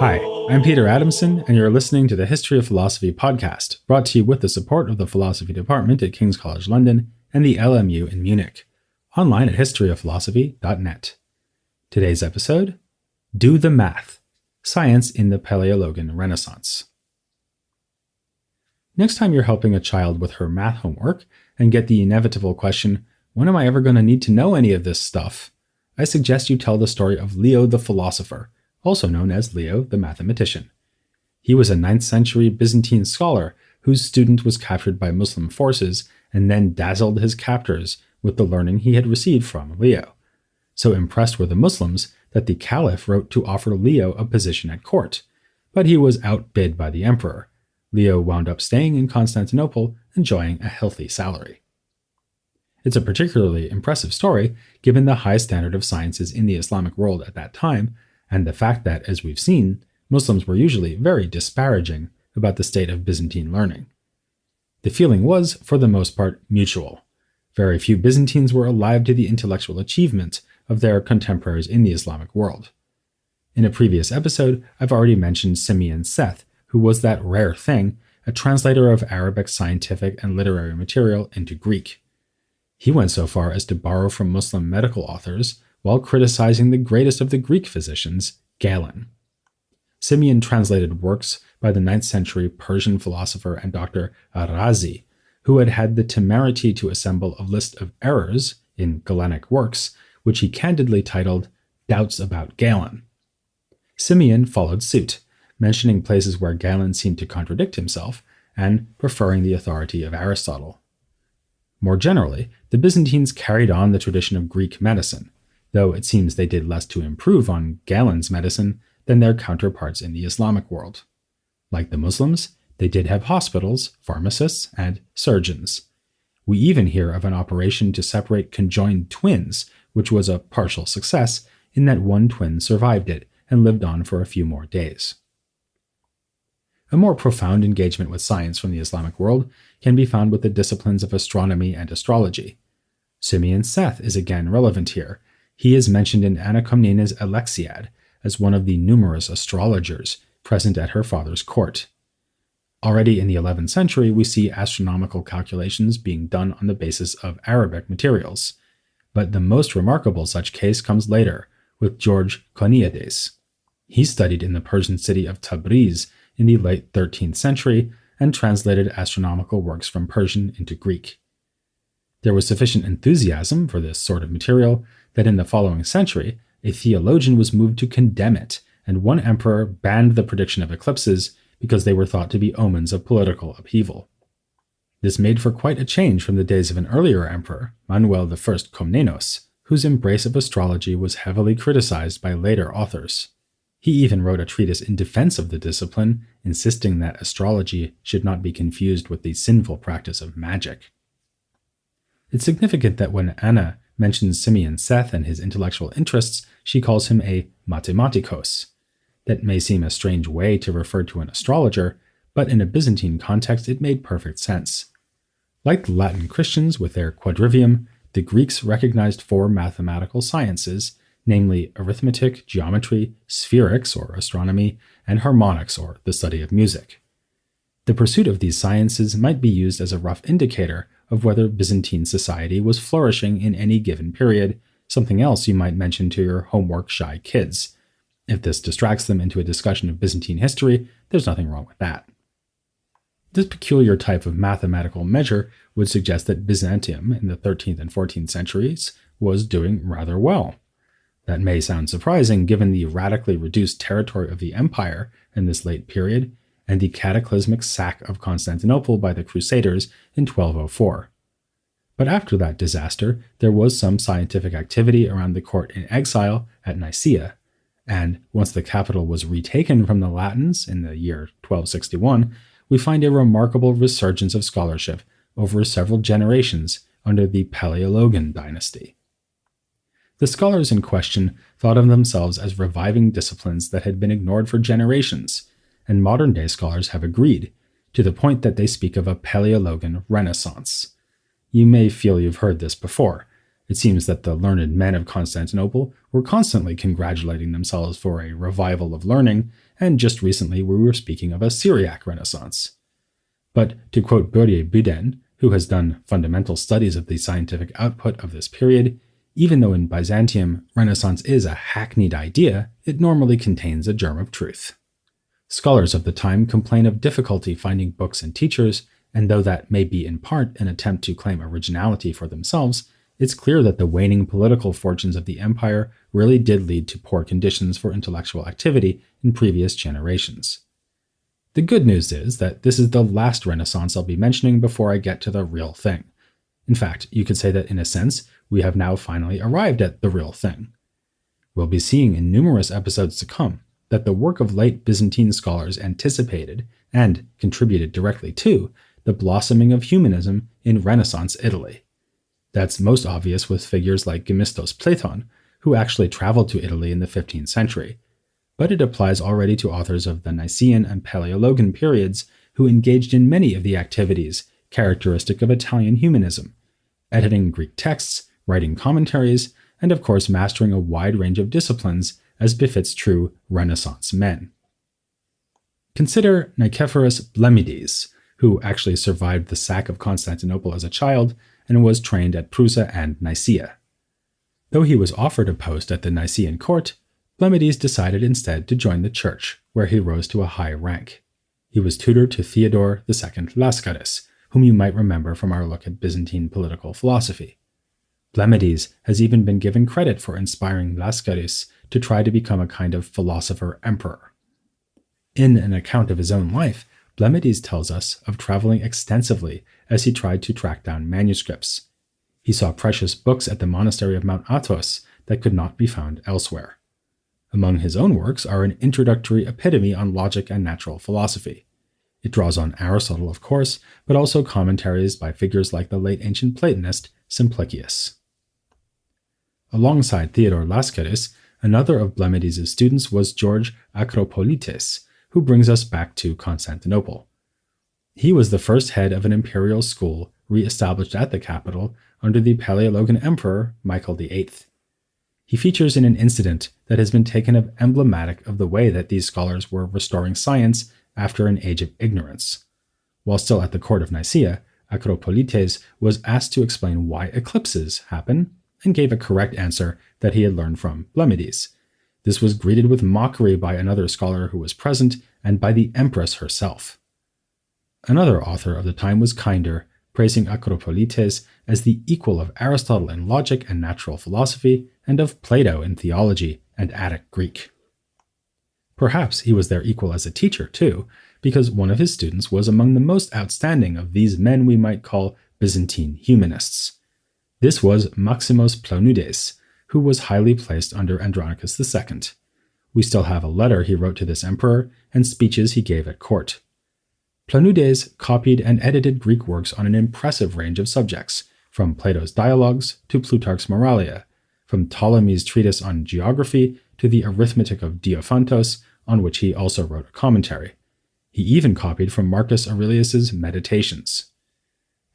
Hi, I'm Peter Adamson, and you're listening to the History of Philosophy podcast, brought to you with the support of the Philosophy Department at King's College London and the LMU in Munich, online at historyofphilosophy.net. Today's episode, Do the Math, Science in the Palaiologan Renaissance. Next time you're helping a child with her math homework and get the inevitable question, when am I ever going to need to know any of this stuff? I suggest you tell the story of Leo the philosopher, also known as Leo the mathematician. He was a 9th century Byzantine scholar whose student was captured by Muslim forces and then dazzled his captors with the learning he had received from Leo. So impressed were the Muslims that the Caliph wrote to offer Leo a position at court, but he was outbid by the emperor. Leo wound up staying in Constantinople, enjoying a healthy salary. It's a particularly impressive story given the high standard of sciences in the Islamic world at that time, and the fact that, as we've seen, Muslims were usually very disparaging about the state of Byzantine learning. The feeling was, for the most part, mutual. Very few Byzantines were alive to the intellectual achievement of their contemporaries in the Islamic world. In a previous episode, I've already mentioned Simeon Seth, who was that rare thing, a translator of Arabic scientific and literary material into Greek. He went so far as to borrow from Muslim medical authors while criticizing the greatest of the Greek physicians, Galen. Simeon translated works by the 9th century Persian philosopher and doctor Ar-Razi, who had had the temerity to assemble a list of errors in Galenic works, which he candidly titled Doubts About Galen. Simeon followed suit, mentioning places where Galen seemed to contradict himself and preferring the authority of Aristotle. More generally, the Byzantines carried on the tradition of Greek medicine, though it seems they did less to improve on Galen's medicine than their counterparts in the Islamic world. Like the Muslims, they did have hospitals, pharmacists, and surgeons. We even hear of an operation to separate conjoined twins, which was a partial success in that one twin survived it and lived on for a few more days. A more profound engagement with science from the Islamic world can be found with the disciplines of astronomy and astrology. Simeon Seth is again relevant here. He is mentioned in Anna Komnena's Alexiad as one of the numerous astrologers present at her father's court. Already in the 11th century, we see astronomical calculations being done on the basis of Arabic materials, but the most remarkable such case comes later, with George Koniades. He studied in the Persian city of Tabriz in the late 13th century and translated astronomical works from Persian into Greek. There was sufficient enthusiasm for this sort of material that in the following century, a theologian was moved to condemn it, and one emperor banned the prediction of eclipses because they were thought to be omens of political upheaval. This made for quite a change from the days of an earlier emperor, Manuel I Komnenos, whose embrace of astrology was heavily criticized by later authors. He even wrote a treatise in defense of the discipline, insisting that astrology should not be confused with the sinful practice of magic. It's significant that when Anna mentions Simeon Seth and his intellectual interests, she calls him a mathematikos. That may seem a strange way to refer to an astrologer, but in a Byzantine context it made perfect sense. Like the Latin Christians with their quadrivium, the Greeks recognized 4 mathematical sciences, namely arithmetic, geometry, spherics or astronomy, and harmonics or the study of music. The pursuit of these sciences might be used as a rough indicator of whether Byzantine society was flourishing in any given period, something else you might mention to your homework-shy kids. If this distracts them into a discussion of Byzantine history, there's nothing wrong with that. This peculiar type of mathematical measure would suggest that Byzantium in the 13th and 14th centuries was doing rather well. That may sound surprising given the radically reduced territory of the empire in this late period and the cataclysmic sack of Constantinople by the Crusaders in 1204. But after that disaster, there was some scientific activity around the court in exile at Nicaea, and once the capital was retaken from the Latins in the year 1261, we find a remarkable resurgence of scholarship over several generations under the Palaiologan dynasty. The scholars in question thought of themselves as reviving disciplines that had been ignored for generations, and modern-day scholars have agreed, to the point that they speak of a Palaiologan Renaissance. You may feel you've heard this before. It seems that the learned men of Constantinople were constantly congratulating themselves for a revival of learning, and just recently we were speaking of a Syriac Renaissance. But to quote Buden, who has done fundamental studies of the scientific output of this period, even though in Byzantium Renaissance is a hackneyed idea, it normally contains a germ of truth. Scholars of the time complain of difficulty finding books and teachers, and though that may be in part an attempt to claim originality for themselves, it's clear that the waning political fortunes of the empire really did lead to poor conditions for intellectual activity in previous generations. The good news is that this is the last Renaissance I'll be mentioning before I get to the real thing. In fact, you could say that in a sense, we have now finally arrived at the real thing. We'll be seeing in numerous episodes to come that the work of late Byzantine scholars anticipated and contributed directly to the blossoming of humanism in Renaissance Italy. That's most obvious with figures like Gemistos Platon, who actually traveled to Italy in the 15th century, but it applies already to authors of the Nicene and Palaiologan periods who engaged in many of the activities characteristic of Italian humanism, editing Greek texts, writing commentaries, and of course mastering a wide range of disciplines as befits true Renaissance men. Consider Nicephorus Blemmydes, who actually survived the sack of Constantinople as a child and was trained at Prusa and Nicaea. Though he was offered a post at the Nicaean court, Blemmydes decided instead to join the church, where he rose to a high rank. He was tutor to Theodore II Lascaris, whom you might remember from our look at Byzantine political philosophy. Blemmydes has even been given credit for inspiring Lascaris to try to become a kind of philosopher-emperor. In an account of his own life, Blemmydes tells us of traveling extensively as he tried to track down manuscripts. He saw precious books at the monastery of Mount Athos that could not be found elsewhere. Among his own works are an introductory epitome on logic and natural philosophy. It draws on Aristotle, of course, but also commentaries by figures like the late ancient Platonist Simplicius. Alongside Theodore Lascaris, another of Blemmydes' students was George Acropolites, who brings us back to Constantinople. He was the first head of an imperial school re-established at the capital under the Palaiologan emperor Michael VIII. He features in an incident that has been taken as emblematic of the way that these scholars were restoring science after an age of ignorance. While still at the court of Nicaea, Acropolites was asked to explain why eclipses happen and gave a correct answer that he had learned from Blemmydes. This was greeted with mockery by another scholar who was present and by the empress herself. Another author of the time was Kinder, praising Acropolites as the equal of Aristotle in logic and natural philosophy and of Plato in theology and Attic Greek. Perhaps he was their equal as a teacher, too, because one of his students was among the most outstanding of these men we might call Byzantine humanists. This was Maximos Planudes, who was highly placed under Andronicus II. We still have a letter he wrote to this emperor and speeches he gave at court. Planudes copied and edited Greek works on an impressive range of subjects, from Plato's Dialogues to Plutarch's Moralia, from Ptolemy's treatise on geography to the Arithmetic of Diophantos, on which he also wrote a commentary. He even copied from Marcus Aurelius's Meditations.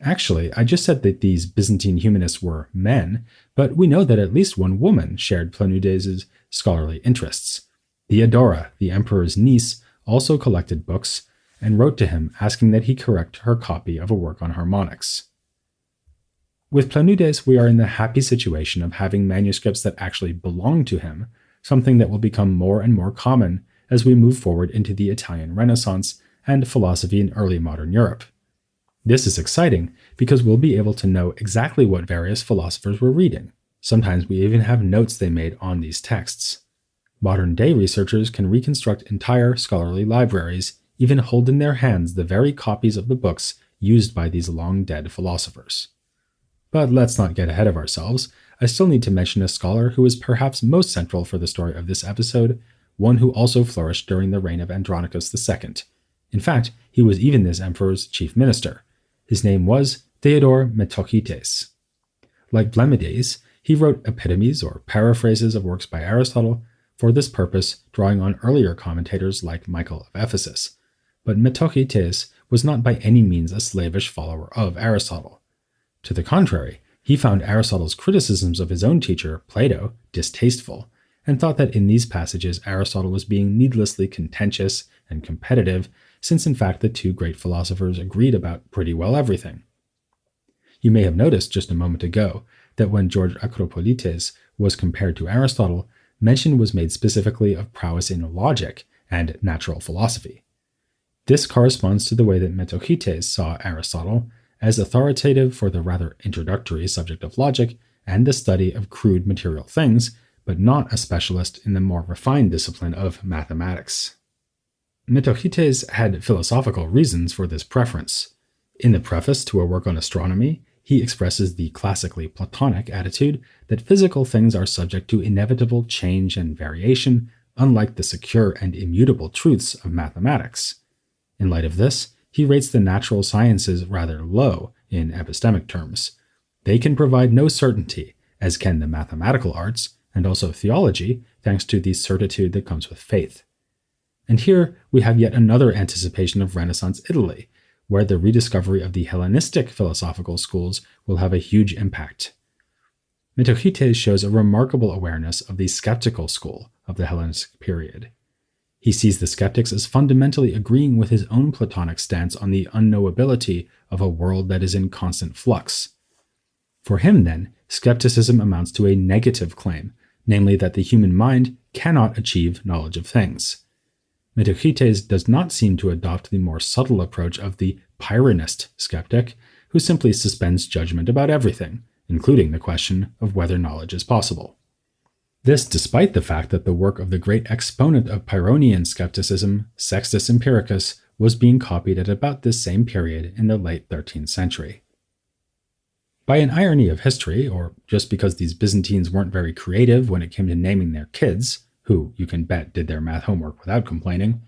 Actually, I just said that these Byzantine humanists were men, but we know that at least one woman shared Planudes' scholarly interests. Theodora, the emperor's niece, also collected books and wrote to him asking that he correct her copy of a work on harmonics. With Planudes, we are in the happy situation of having manuscripts that actually belong to him, something that will become more and more common as we move forward into the Italian Renaissance and philosophy in early modern Europe. This is exciting because we'll be able to know exactly what various philosophers were reading. Sometimes we even have notes they made on these texts. Modern-day researchers can reconstruct entire scholarly libraries, even hold in their hands the very copies of the books used by these long-dead philosophers. But let's not get ahead of ourselves. I still need to mention a scholar who is perhaps most central for the story of this episode, one who also flourished during the reign of Andronicus II. In fact, he was even this emperor's chief minister. His name was Theodore Metochites. Like Blemmydes, he wrote epitomes or paraphrases of works by Aristotle, for this purpose drawing on earlier commentators like Michael of Ephesus. But Metochites was not by any means a slavish follower of Aristotle. To the contrary, He found Aristotle's criticisms of his own teacher, Plato, distasteful, and thought that in these passages Aristotle was being needlessly contentious and competitive, since in fact the two great philosophers agreed about pretty well everything. You may have noticed just a moment ago that when George Acropolites was compared to Aristotle, mention was made specifically of prowess in logic and natural philosophy. This corresponds to the way that Metochites saw Aristotle as authoritative for the rather introductory subject of logic and the study of crude material things, but not a specialist in the more refined discipline of mathematics. Metochites had philosophical reasons for this preference. In the preface to a work on astronomy, he expresses the classically Platonic attitude that physical things are subject to inevitable change and variation, unlike the secure and immutable truths of mathematics. In light of this, he rates the natural sciences rather low in epistemic terms. They can provide no certainty, as can the mathematical arts, and also theology, thanks to the certitude that comes with faith. And here we have yet another anticipation of Renaissance Italy, where the rediscovery of the Hellenistic philosophical schools will have a huge impact. Metochites shows a remarkable awareness of the skeptical school of the Hellenistic period. He sees the skeptics as fundamentally agreeing with his own Platonic stance on the unknowability of a world that is in constant flux. For him, then, skepticism amounts to a negative claim, namely that the human mind cannot achieve knowledge of things. Metochites does not seem to adopt the more subtle approach of the Pyrrhonist skeptic, who simply suspends judgment about everything, including the question of whether knowledge is possible. This despite the fact that the work of the great exponent of Pyrrhonian skepticism, Sextus Empiricus, was being copied at about this same period in the late 13th century. By an irony of history, or just because these Byzantines weren't very creative when it came to naming their kids, who, you can bet, did their math homework without complaining,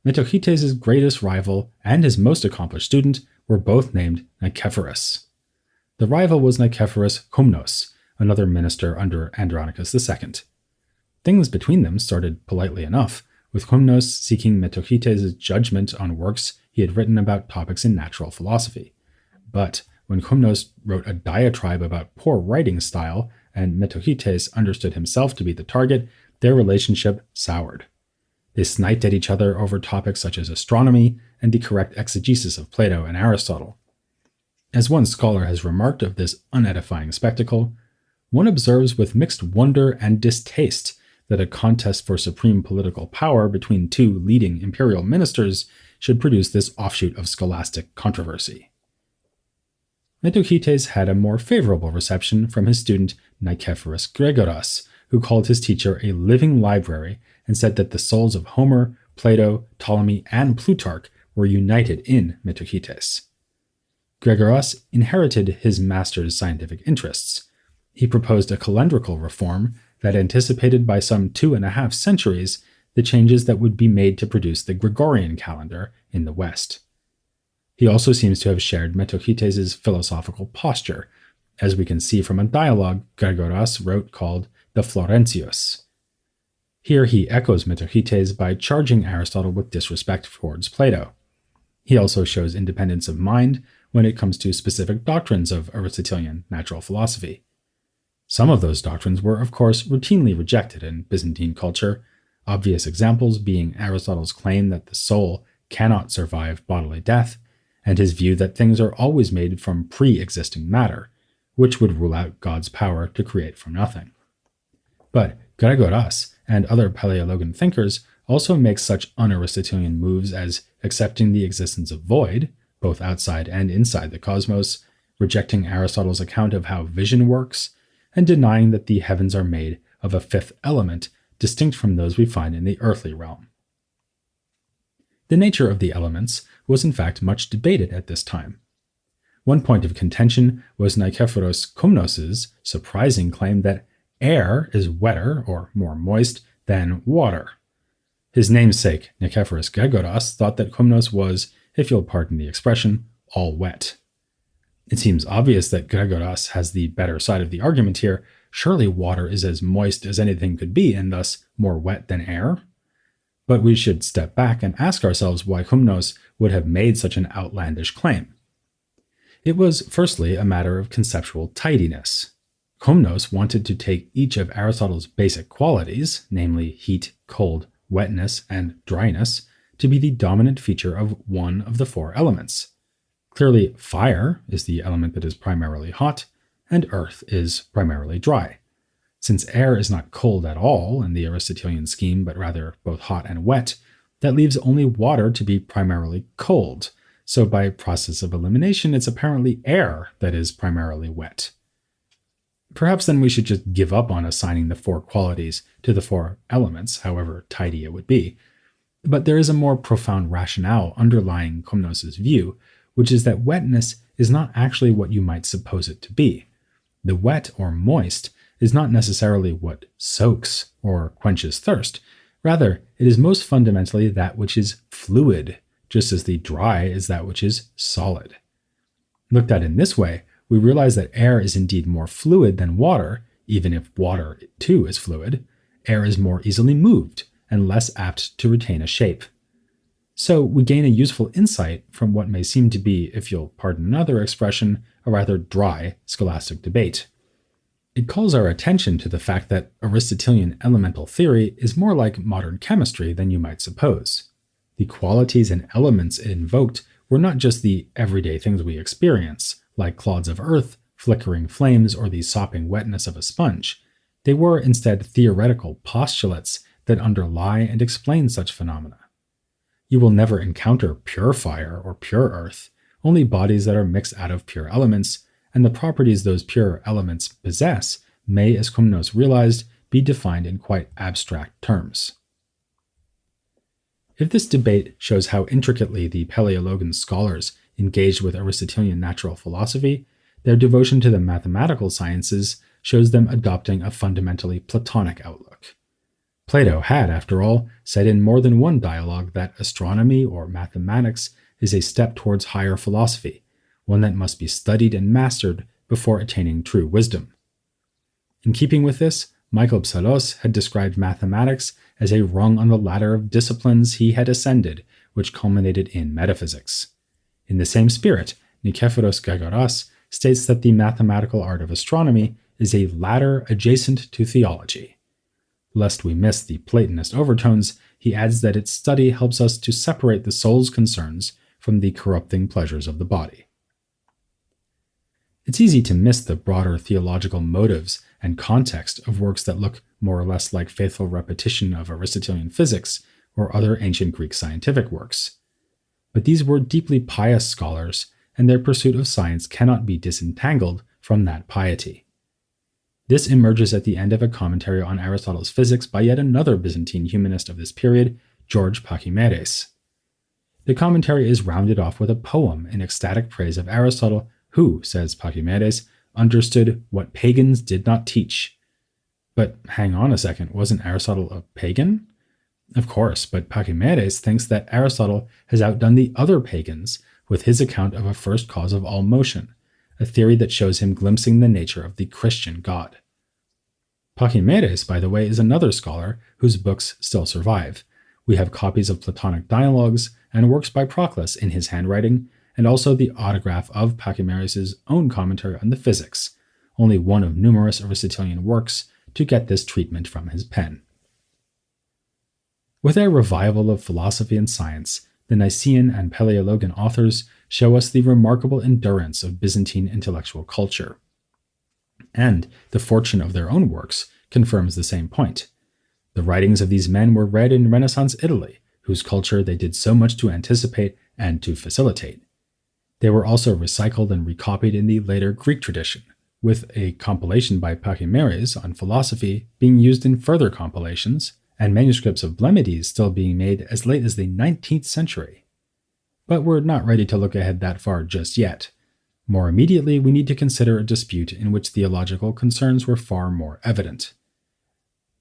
Metochites' greatest rival and his most accomplished student were both named Nicephorus. The rival was Nicephorus Komnenos, another minister under Andronicus II. Things between them started politely enough, with Komnenos seeking Metochites' judgment on works he had written about topics in natural philosophy. But when Komnenos wrote a diatribe about poor writing style, and Metochites understood himself to be the target, their relationship soured. They sniped at each other over topics such as astronomy and the correct exegesis of Plato and Aristotle. As one scholar has remarked of this unedifying spectacle, one observes with mixed wonder and distaste that a contest for supreme political power between two leading imperial ministers should produce this offshoot of scholastic controversy. Metochites had a more favorable reception from his student Nicephorus Gregoras, who called his teacher a living library and said that the souls of Homer, Plato, Ptolemy, and Plutarch were united in Metochites. Gregoras inherited his master's scientific interests. He proposed a calendrical reform that anticipated by some 2.5 centuries the changes that would be made to produce the Gregorian calendar in the West. He also seems to have shared Metochites' philosophical posture, as we can see from a dialogue Gregoras wrote called the Florentius. Here he echoes Metochites by charging Aristotle with disrespect towards Plato. He also shows independence of mind when it comes to specific doctrines of Aristotelian natural philosophy. Some of those doctrines were, of course, routinely rejected in Byzantine culture, obvious examples being Aristotle's claim that the soul cannot survive bodily death, and his view that things are always made from pre-existing matter, which would rule out God's power to create from nothing. But Gregoras and other Palaiologan thinkers also make such un-Aristotelian moves as accepting the existence of void, both outside and inside the cosmos, rejecting Aristotle's account of how vision works, and denying that the heavens are made of a fifth element distinct from those we find in the earthly realm. The nature of the elements was in fact much debated at this time. One point of contention was Nicephorus Komnenos' surprising claim that air is wetter, or more moist, than water. His namesake, Nicephorus Gregoras, thought that Komnenos was, if you'll pardon the expression, all wet. It seems obvious that Gregoras has the better side of the argument here. Surely water is as moist as anything could be, and thus more wet than air? But we should step back and ask ourselves why Komnenos would have made such an outlandish claim. It was, firstly, a matter of conceptual tidiness. Komnenos wanted to take each of Aristotle's basic qualities, namely heat, cold, wetness, and dryness, to be the dominant feature of one of the four elements. Clearly, fire is the element that is primarily hot, and earth is primarily dry. Since air is not cold at all in the Aristotelian scheme, but rather both hot and wet, that leaves only water to be primarily cold. So by process of elimination, it's apparently air that is primarily wet. Perhaps then we should just give up on assigning the four qualities to the four elements, however tidy it would be. But there is a more profound rationale underlying Komnenos' view, which is that wetness is not actually what you might suppose it to be. The wet or moist is not necessarily what soaks or quenches thirst. Rather, it is most fundamentally that which is fluid, just as the dry is that which is solid. Looked at in this way, we realize that air is indeed more fluid than water, even if water too is fluid. Air is more easily moved and less apt to retain a shape. So we gain a useful insight from what may seem to be, if you'll pardon another expression, a rather dry scholastic debate. It calls our attention to the fact that Aristotelian elemental theory is more like modern chemistry than you might suppose. The qualities and elements it invoked were not just the everyday things we experience, like clods of earth, flickering flames, or the sopping wetness of a sponge. They were instead theoretical postulates that underlie and explain such phenomena. You will never encounter pure fire or pure earth, only bodies that are mixed out of pure elements, and the properties those pure elements possess may, as Komnenos realized, be defined in quite abstract terms. If this debate shows how intricately the Palaiologan scholars engaged with Aristotelian natural philosophy, their devotion to the mathematical sciences shows them adopting a fundamentally Platonic outlook. Plato had, after all, said in more than one dialogue that astronomy or mathematics is a step towards higher philosophy, one that must be studied and mastered before attaining true wisdom. In keeping with this, Michael Psellos had described mathematics as a rung on the ladder of disciplines he had ascended, which culminated in metaphysics. In the same spirit, Nikephoros Gregoras states that the mathematical art of astronomy is a ladder adjacent to theology. Lest we miss the Platonist overtones, he adds that its study helps us to separate the soul's concerns from the corrupting pleasures of the body. It's easy to miss the broader theological motives and context of works that look more or less like faithful repetition of Aristotelian physics or other ancient Greek scientific works. But these were deeply pious scholars, and their pursuit of science cannot be disentangled from that piety. This emerges at the end of a commentary on Aristotle's physics by yet another Byzantine humanist of this period, George Pachymedes. The commentary is rounded off with a poem in ecstatic praise of Aristotle, who, says Pachymedes, understood what pagans did not teach. But hang on a second, wasn't Aristotle a pagan? Of course, but Pachymedes thinks that Aristotle has outdone the other pagans with his account of a first cause of all motion, a theory that shows him glimpsing the nature of the Christian God. Pachymedes, by the way, is another scholar whose books still survive. We have copies of Platonic dialogues and works by Proclus in his handwriting, and also the autograph of Pachymedes' own commentary on the Physics, only one of numerous Aristotelian works to get this treatment from his pen. With their revival of philosophy and science, the Nicene and Palaiologan authors show us the remarkable endurance of Byzantine intellectual culture. And the fortune of their own works confirms the same point. The writings of these men were read in Renaissance Italy, whose culture they did so much to anticipate and to facilitate. They were also recycled and recopied in the later Greek tradition, with a compilation by Pachymedes on philosophy being used in further compilations, and manuscripts of Blemmydes still being made as late as the 19th century. But we're not ready to look ahead that far just yet. More immediately, we need to consider a dispute in which theological concerns were far more evident.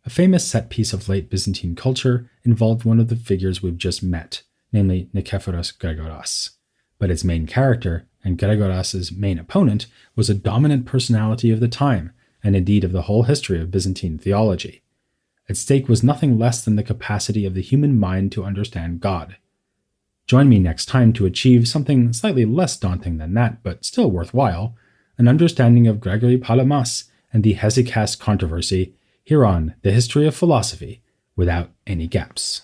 A famous set piece of late Byzantine culture involved one of the figures we've just met, namely Nikephoros Gregoras. But its main character, and Gregoras' main opponent, was a dominant personality of the time, and indeed of the whole history of Byzantine theology. At stake was nothing less than the capacity of the human mind to understand God. Join me next time to achieve something slightly less daunting than that, but still worthwhile, an understanding of Gregory Palamas and the hesychast controversy here on The History of Philosophy, without any gaps.